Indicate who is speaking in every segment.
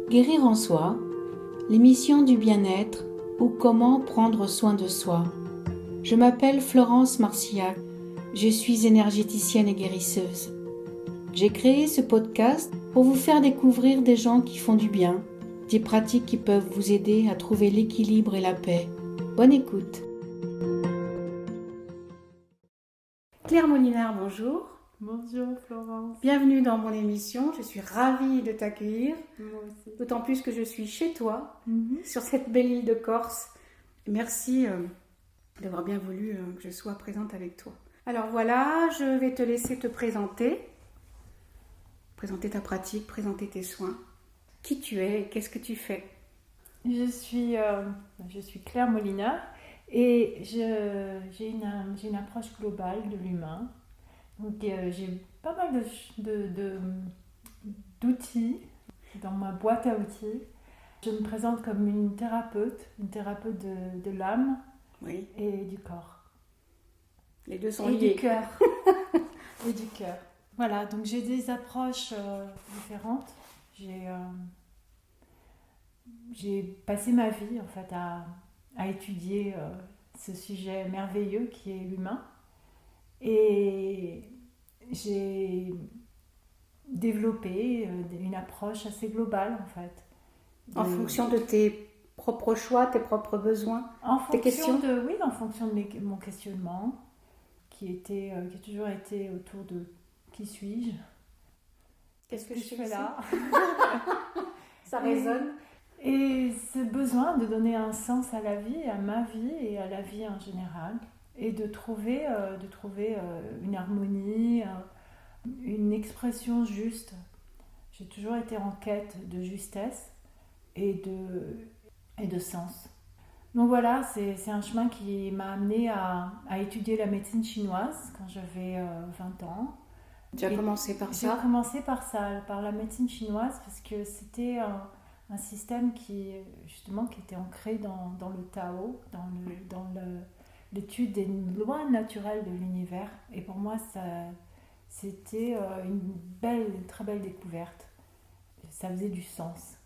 Speaker 1: Guérir en soi, l'émission du bien-être ou comment prendre soin de soi. Je m'appelle Florence Marcillac, je suis énergéticienne et guérisseuse. J'ai créé ce podcast pour vous faire découvrir des gens qui font du bien, des pratiques qui peuvent vous aider à trouver l'équilibre et la paix. Bonne écoute. Claire Molinard, bonjour.
Speaker 2: Bonjour Florence.
Speaker 1: Bienvenue dans mon émission, je suis ravie de t'accueillir.
Speaker 2: Moi aussi.
Speaker 1: D'autant plus que je suis chez toi, sur cette belle île de Corse. Merci d'avoir bien voulu que je sois présente avec toi. Alors voilà, je vais te laisser te présenter ta pratique, présenter tes soins. Qui tu es et qu'est-ce que tu fais?
Speaker 2: Je suis Claire Molina et j'ai une approche globale de l'humain. Donc j'ai pas mal d'outils dans ma boîte à outils. Je me présente comme une thérapeute de l'âme et du corps.
Speaker 1: Les deux sont
Speaker 2: liés.
Speaker 1: Et
Speaker 2: du cœur. Et du cœur. Voilà, donc j'ai des approches différentes. J'ai passé ma vie en fait à étudier ce sujet merveilleux qui est l'humain. Et j'ai développé une approche assez globale en fait.
Speaker 1: En fonction de tes propres choix, tes propres besoins, tes questions?
Speaker 2: En fonction de mon questionnement qui a toujours été autour de qui suis-je?
Speaker 1: Qu'est-ce que je
Speaker 2: fais là?
Speaker 1: Ça résonne.
Speaker 2: Et ce besoin de donner un sens à la vie, à ma vie et à la vie en général. Et de trouver une harmonie, une expression juste. J'ai toujours été en quête de justesse et de sens. Donc voilà, c'est un chemin qui m'a amenée à étudier la médecine chinoise quand j'avais 20 ans.
Speaker 1: Tu as commencé par ça?
Speaker 2: J'ai commencé par la médecine chinoise parce que c'était un système qui était ancré dans le Tao, dans l'étude des lois naturelles de l'univers. Et pour moi, c'était une très belle découverte. Ça faisait du sens.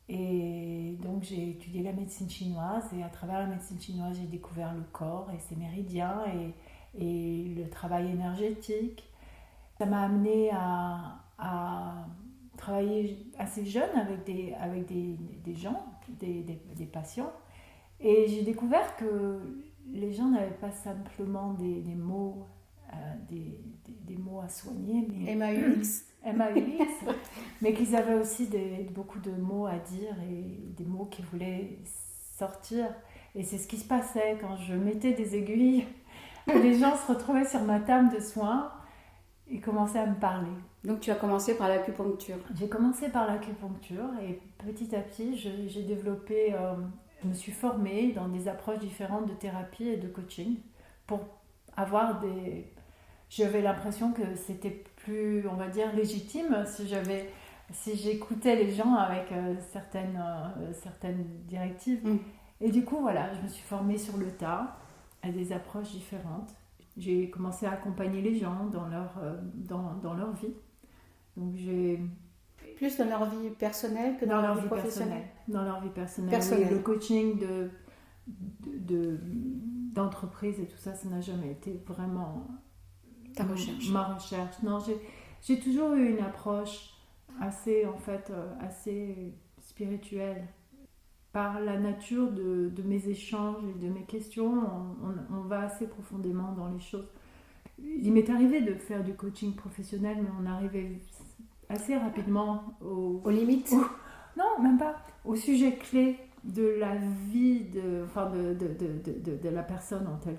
Speaker 2: Et donc j'ai étudié la médecine chinoise et à travers la médecine chinoise, j'ai découvert le corps et ses méridiens et le travail énergétique. Ça m'a amenée à travailler assez jeune avec des gens, des patients. Et j'ai découvert que les gens n'avaient pas simplement des mots, des mots à soigner, mais
Speaker 1: MAUX,
Speaker 2: mais qu'ils avaient aussi beaucoup de mots à dire et des mots qui voulaient sortir. Et c'est ce qui se passait quand je mettais des aiguilles. Les gens se retrouvaient sur ma table de soins et commençaient à me parler.
Speaker 1: Donc tu as commencé par l'acupuncture?
Speaker 2: J'ai commencé par l'acupuncture et petit à petit, j'ai développé... je me suis formée dans des approches différentes de thérapie et de coaching pour avoir j'avais l'impression que c'était plus, on va dire, légitime si j'écoutais les gens avec certaines directives. Et du coup, voilà, je me suis formée sur le tas à des approches différentes. J'ai commencé à accompagner les gens dans leur vie. Donc j'ai...
Speaker 1: Plus dans leur vie personnelle que dans leur vie professionnelle?
Speaker 2: Dans leur vie personnelle. Oui, le coaching d'entreprise et tout ça, ça n'a jamais été vraiment ma recherche. Non, j'ai toujours eu une approche assez spirituelle. Par la nature de mes échanges et de mes questions, on va assez profondément dans les choses. Il m'est arrivé de faire du coaching professionnel, mais on arrivait assez rapidement
Speaker 1: aux limites.
Speaker 2: Non, même pas. Au sujet clé de la vie de la personne en tant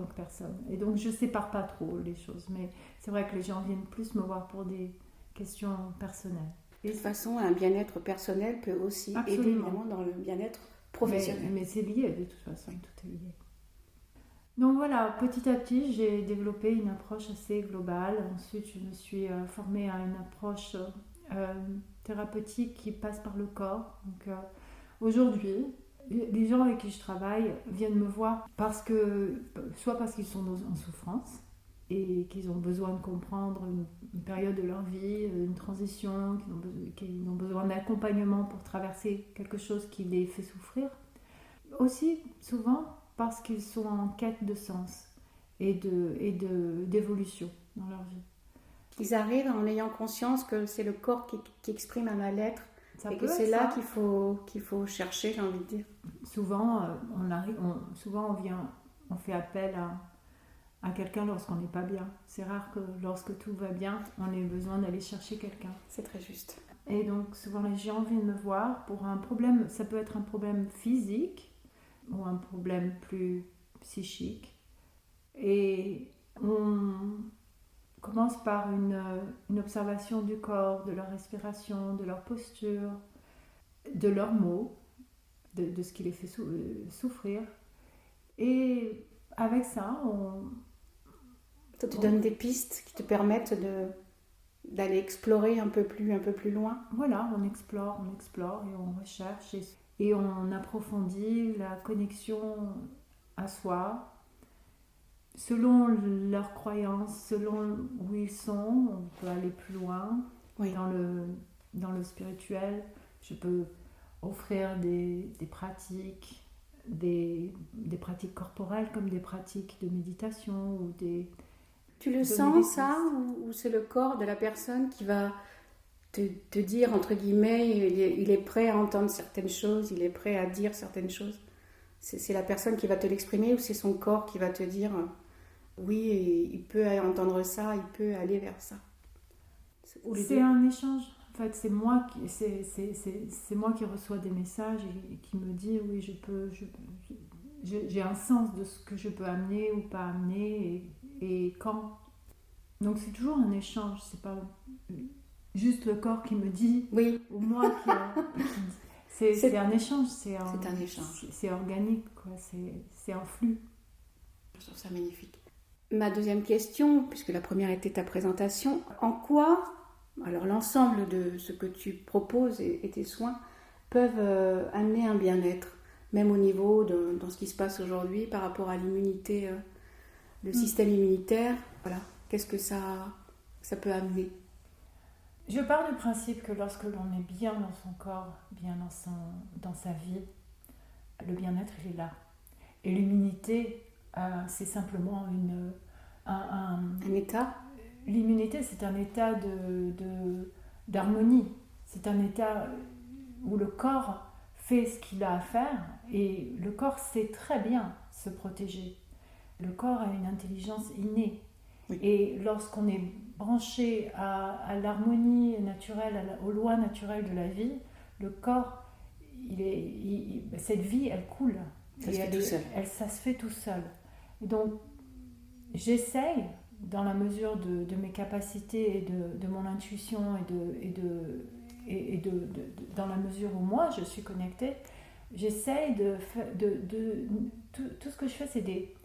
Speaker 2: que personne. Et donc je sépare pas trop les choses, mais c'est vrai que les gens viennent plus me voir pour des questions personnelles.
Speaker 1: De toute façon, un bien-être personnel peut aussi aider évidemment dans le bien-être professionnel.
Speaker 2: Mais c'est lié, de toute façon, tout est lié. Donc voilà, petit à petit, j'ai développé une approche assez globale. Ensuite, je me suis formée à une approche thérapeutique qui passe par le corps. Donc aujourd'hui, les gens avec qui je travaille viennent me voir soit parce qu'ils sont en souffrance, et qu'ils ont besoin de comprendre une période de leur vie, une transition, qu'ils ont besoin d'accompagnement pour traverser quelque chose qui les fait souffrir. Aussi, souvent, parce qu'ils sont en quête de sens et d'évolution dans leur vie.
Speaker 1: Ils arrivent en ayant conscience que c'est le corps qui exprime un mal-être et que c'est là qu'il faut chercher, j'ai envie de dire.
Speaker 2: Souvent, on fait appel à quelqu'un lorsqu'on n'est pas bien. C'est rare que lorsque tout va bien, on ait besoin d'aller chercher quelqu'un.
Speaker 1: C'est très juste.
Speaker 2: Et donc souvent les gens viennent me voir pour un problème, ça peut être un problème physique ou un problème plus psychique. Et on commence par une observation du corps, de leur respiration, de leur posture, de leurs mots, de ce qui les fait souffrir. Et avec ça,
Speaker 1: Ça te donne des pistes qui te permettent d'aller explorer un peu plus loin.
Speaker 2: Voilà, on explore et on recherche et on approfondit la connexion à soi. Selon leurs croyances, selon où ils sont, on peut aller plus loin.
Speaker 1: Oui.
Speaker 2: Dans le spirituel, je peux offrir des pratiques, des pratiques corporelles comme des pratiques de méditation ou des...
Speaker 1: Tu le sens ça ou c'est le corps de la personne qui va te dire, entre guillemets, il est prêt à entendre certaines choses, il est prêt à dire certaines choses? C'est la personne qui va te l'exprimer ou c'est son corps qui va te dire oui, il peut entendre ça, il peut aller vers ça?
Speaker 2: C'est un échange. En fait, c'est moi qui reçois des messages et qui me dit oui, j'ai un sens de ce que je peux amener ou pas amener et quand. Donc c'est toujours un échange, c'est pas juste le corps qui me dit
Speaker 1: oui.
Speaker 2: ou moi qui c'est un échange, c'est
Speaker 1: un échange.
Speaker 2: C'est organique, quoi, c'est un flux.
Speaker 1: Je trouve ça magnifique. Ma deuxième question, puisque la première était ta présentation, en quoi, alors l'ensemble de ce que tu proposes et tes soins peuvent amener un bien-être, même au niveau dans ce qui se passe aujourd'hui par rapport à l'immunité, le système immunitaire, voilà, qu'est-ce que ça peut amener?
Speaker 2: Je pars du principe que lorsque l'on est bien dans son corps, bien dans sa vie, le bien-être il est là. Et l'immunité, c'est simplement un
Speaker 1: état.
Speaker 2: L'immunité, c'est un état d'harmonie. C'est un état où le corps fait ce qu'il a à faire et le corps sait très bien se protéger. Le corps a une intelligence innée.
Speaker 1: Oui.
Speaker 2: Et lorsqu'on est branché à l'harmonie naturelle, aux lois naturelles de la vie, le corps, cette vie, elle coule.
Speaker 1: Ça se fait tout seul.
Speaker 2: Et donc, j'essaye, dans la mesure de mes capacités et de mon intuition et dans la mesure où moi je suis connectée, j'essaye tout ce que je fais, c'est des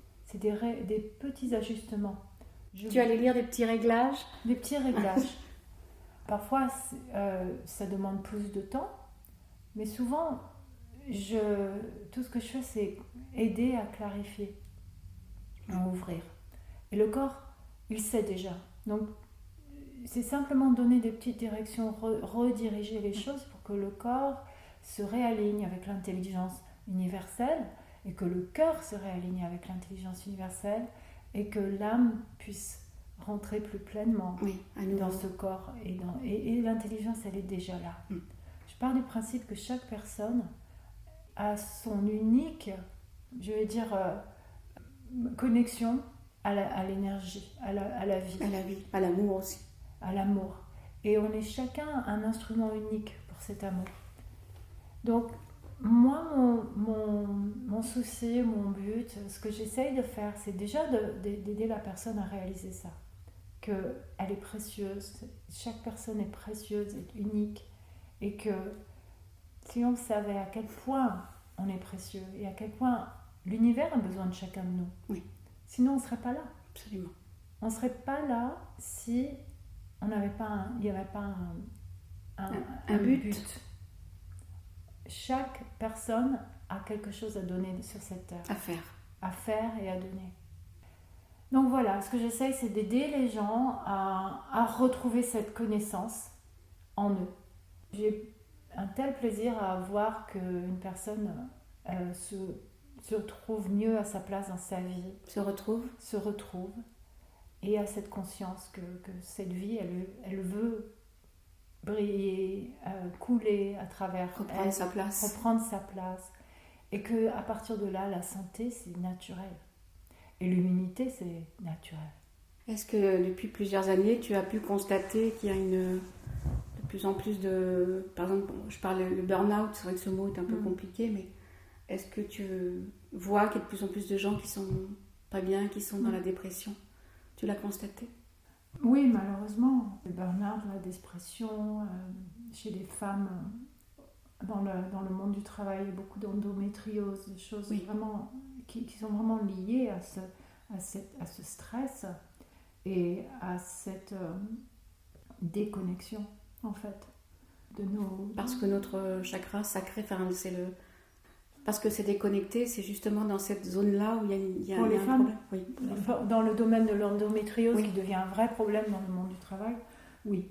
Speaker 2: petits ajustements.
Speaker 1: Tu allais lire des petits réglages?
Speaker 2: Des petits réglages. Parfois, ça demande plus de temps, mais souvent, tout ce que je fais, c'est aider à clarifier, à ouvrir. Et le corps, il sait déjà. Donc, c'est simplement donner des petites directions, rediriger les choses pour que le corps se réaligne avec l'intelligence universelle et que le cœur se réaligne avec l'intelligence universelle et que l'âme puisse rentrer plus pleinement dans ce corps. Et l'intelligence, elle est déjà là. Je pars du principe que chaque personne a son unique, je vais dire, connexion à l'énergie, à la vie.
Speaker 1: À la vie, à l'amour aussi.
Speaker 2: À l'amour. Et on est chacun un instrument unique pour cet amour. Donc, moi, mon souci, mon but, ce que j'essaye de faire, c'est déjà d'aider la personne à réaliser ça. Qu'elle est précieuse, chaque personne est précieuse, est unique. Et que si on savait à quel point on est précieux et à quel point l'univers a besoin de chacun de nous.
Speaker 1: Oui.
Speaker 2: Sinon, on ne serait pas là.
Speaker 1: Absolument.
Speaker 2: On ne serait pas là si il n'y avait pas un but. Chaque personne a quelque chose à donner sur cette terre.
Speaker 1: À faire.
Speaker 2: À faire et à donner. Donc voilà, ce que j'essaye, c'est d'aider les gens à retrouver cette connaissance en eux. J'ai un tel plaisir à voir qu'une personne se trouve mieux à sa place dans sa vie, se retrouve et a cette conscience que cette vie, elle veut briller, couler à travers,
Speaker 3: reprendre sa place.
Speaker 2: Et qu'à partir de là, la santé, c'est naturel. Et l'immunité, c'est naturel.
Speaker 3: Est-ce que depuis plusieurs années, tu as pu constater qu'il y a de plus en plus de... Par exemple, je parle le burn-out, c'est vrai que ce mot est un peu compliqué, mais est-ce que tu vois qu'il y a de plus en plus de gens qui sont pas bien, qui sont dans la dépression? Tu l'as constaté?
Speaker 2: Oui, malheureusement. Le burn-out, la dépression, chez les femmes, dans le monde du travail, il y a beaucoup d'endométriose, des choses vraiment, qui sont vraiment liées à ce stress et à cette déconnexion, en fait, de nos...
Speaker 3: Parce que notre chakra sacré, parce que c'est déconnecté, c'est justement dans cette zone-là où il y a
Speaker 2: pour les
Speaker 3: un
Speaker 2: femmes,
Speaker 3: problème. Oui.
Speaker 2: Dans le domaine de l'endométriose, qui devient un vrai problème dans le monde du travail, oui,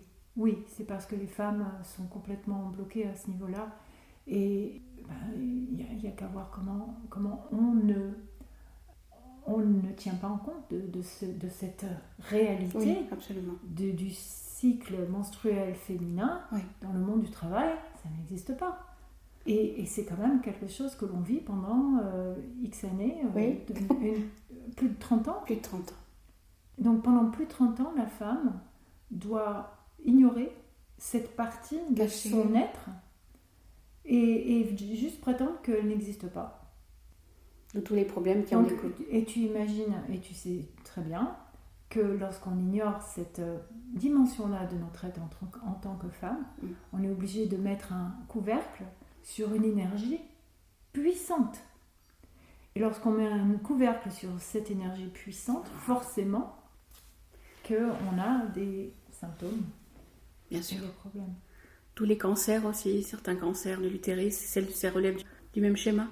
Speaker 2: c'est parce que les femmes sont complètement bloquées à ce niveau-là. Et il n'y a qu'à voir comment on ne tient pas en compte de cette réalité du cycle menstruel féminin dans le monde du travail. Ça n'existe pas. Et c'est quand même quelque chose que l'on vit pendant X années, plus de 30 ans.
Speaker 3: Plus de 30 ans.
Speaker 2: Donc pendant plus de 30 ans, la femme doit ignorer cette partie de son être et juste prétendre qu'elle n'existe pas.
Speaker 3: De tous les problèmes qui en découlent.
Speaker 2: Et tu imagines, et tu sais très bien, que lorsqu'on ignore cette dimension-là de notre être en tant que femme, on est obligé de mettre un couvercle sur une énergie puissante. Et lorsqu'on met un couvercle sur cette énergie puissante, forcément qu'on a des symptômes,
Speaker 3: bien sûr,
Speaker 2: des problèmes.
Speaker 3: Tous les cancers aussi, certains cancers de l'utérus, ça relève du même schéma.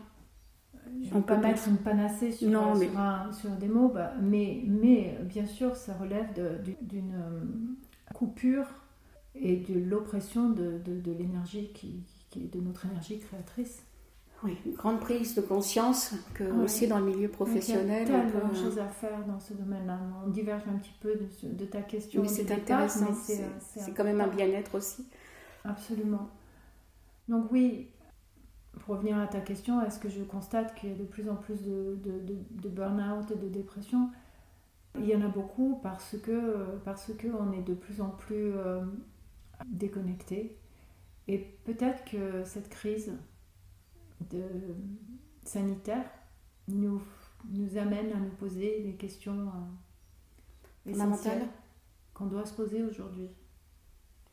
Speaker 2: Je ne veux pas mettre une panacée sur des mots, mais bien sûr, ça relève d'une coupure et de l'oppression de l'énergie qui est de notre énergie créatrice.
Speaker 3: Oui, une grande prise de conscience que aussi dans le milieu professionnel.
Speaker 2: Il y a tellement de choses à faire dans ce domaine-là. On diverge un petit peu de ta question.
Speaker 3: Mais c'est intéressant, c'est quand même un bien-être aussi.
Speaker 2: Absolument. Donc oui, pour revenir à ta question, est-ce que je constate qu'il y a de plus en plus de burn-out et de dépression? Il y en a beaucoup parce que on est de plus en plus déconnecté. Et peut-être que cette crise sanitaire nous amène à nous poser des questions essentielles qu'on doit se poser aujourd'hui.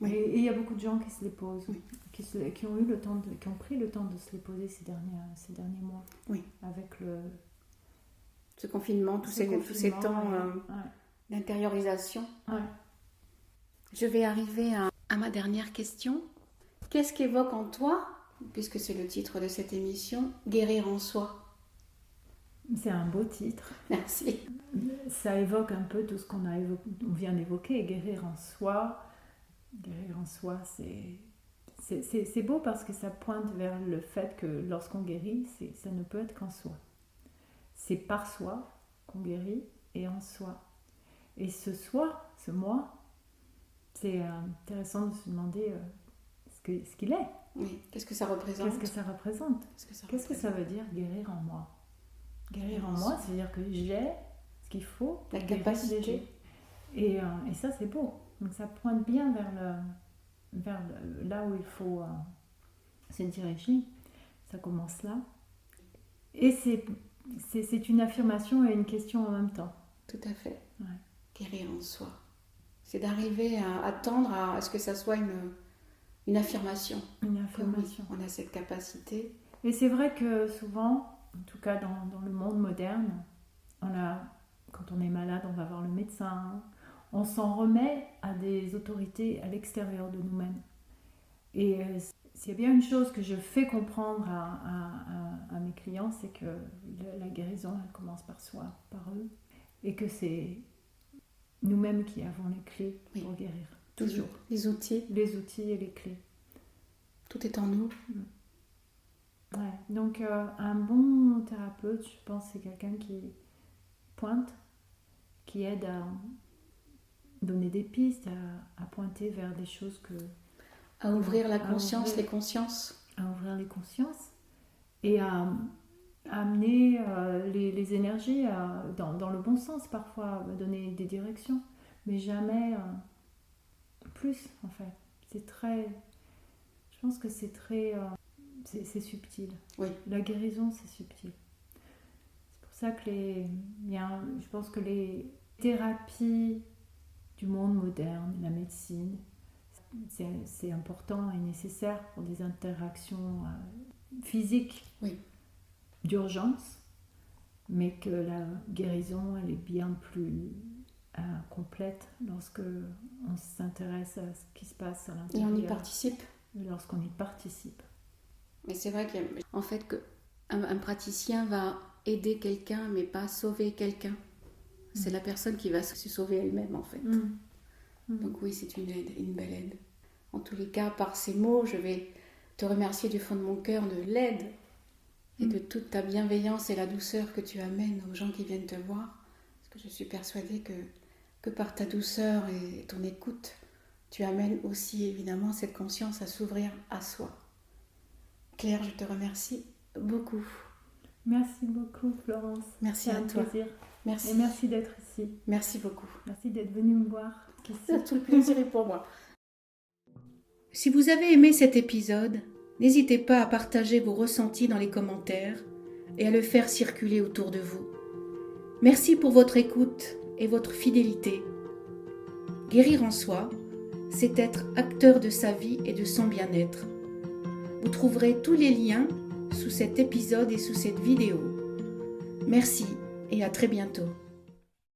Speaker 2: Oui. Et il y a beaucoup de gens qui se les posent, qui ont pris le temps de se les poser ces derniers mois.
Speaker 3: Oui.
Speaker 2: Avec
Speaker 3: ce confinement, tous ces temps d'intériorisation.
Speaker 2: Ouais.
Speaker 3: Je vais arriver à ma dernière question. Qu'est-ce qu'évoque en toi, puisque c'est le titre de cette émission, guérir en soi?
Speaker 2: C'est un beau titre.
Speaker 3: Merci.
Speaker 2: Ça évoque un peu tout ce qu'on vient d'évoquer, guérir en soi. Guérir en soi, c'est beau parce que ça pointe vers le fait que lorsqu'on guérit, ça ne peut être qu'en soi. C'est par soi qu'on guérit et en soi. Et ce soi, ce moi, c'est intéressant de se demander ce qu'il est.
Speaker 3: Oui. Qu'est-ce que ça représente?
Speaker 2: Qu'est-ce que ça veut dire guérir en moi? Guérir en moi, c'est-à-dire que j'ai ce qu'il faut pour
Speaker 3: la capacité.
Speaker 2: Et ça, c'est beau. Donc ça pointe bien vers là où il faut se diriger. Ça commence là. Et c'est une affirmation et une question en même temps.
Speaker 3: Tout à fait.
Speaker 2: Ouais.
Speaker 3: Guérir en soi. C'est d'arriver à tendre à ce que ça soit une affirmation.
Speaker 2: Une affirmation.
Speaker 3: On a cette capacité.
Speaker 2: Et c'est vrai que souvent, en tout cas dans le monde moderne, quand on est malade, on va voir le médecin. On s'en remet à des autorités à l'extérieur de nous-mêmes. Et s'il y a bien une chose que je fais comprendre à mes clients, c'est que la guérison, elle commence par soi, par eux. et que c'est nous-mêmes qui avons les clés pour guérir.
Speaker 3: Toujours. Les outils
Speaker 2: et les clés.
Speaker 3: Tout est en nous.
Speaker 2: Ouais. Donc un bon thérapeute, je pense, c'est quelqu'un qui pointe, qui aide à donner des pistes, à pointer vers des choses que...
Speaker 3: À ouvrir la conscience, les consciences.
Speaker 2: À ouvrir les consciences et à amener les énergies dans le bon sens parfois, à donner des directions, mais jamais plus en fait. C'est très... Je pense que c'est très... c'est subtil.
Speaker 3: Oui.
Speaker 2: La guérison, c'est subtil. C'est pour ça que je pense que les thérapies du monde moderne, la médecine, c'est important et nécessaire pour des interactions physiques d'urgence, mais que la guérison, elle est bien plus complète lorsque on s'intéresse à ce qui se passe à l'intérieur.
Speaker 3: Et on y participe.
Speaker 2: Lorsqu'on y participe.
Speaker 3: Mais c'est vrai qu'en fait, un praticien va aider quelqu'un, mais pas sauver quelqu'un. C'est la personne qui va se sauver elle-même, en fait. Donc oui, c'est une aide, une belle aide. En tous les cas, par ces mots, je vais te remercier du fond de mon cœur de l'aide et de toute ta bienveillance et la douceur que tu amènes aux gens qui viennent te voir. Parce que je suis persuadée que par ta douceur et ton écoute, tu amènes aussi évidemment cette conscience à s'ouvrir à soi. Claire, je te remercie beaucoup.
Speaker 2: Merci beaucoup, Florence.
Speaker 3: Merci à toi.
Speaker 2: C'est un plaisir.
Speaker 3: Merci.
Speaker 2: Et merci d'être ici.
Speaker 3: Merci beaucoup.
Speaker 2: Merci d'être venue me voir.
Speaker 3: Tout le plaisir est pour moi.
Speaker 1: Si vous avez aimé cet épisode, n'hésitez pas à partager vos ressentis dans les commentaires et à le faire circuler autour de vous. Merci pour votre écoute et votre fidélité. Guérir en soi, c'est être acteur de sa vie et de son bien-être. Vous trouverez tous les liens sous cet épisode et sous cette vidéo. Merci et à très bientôt.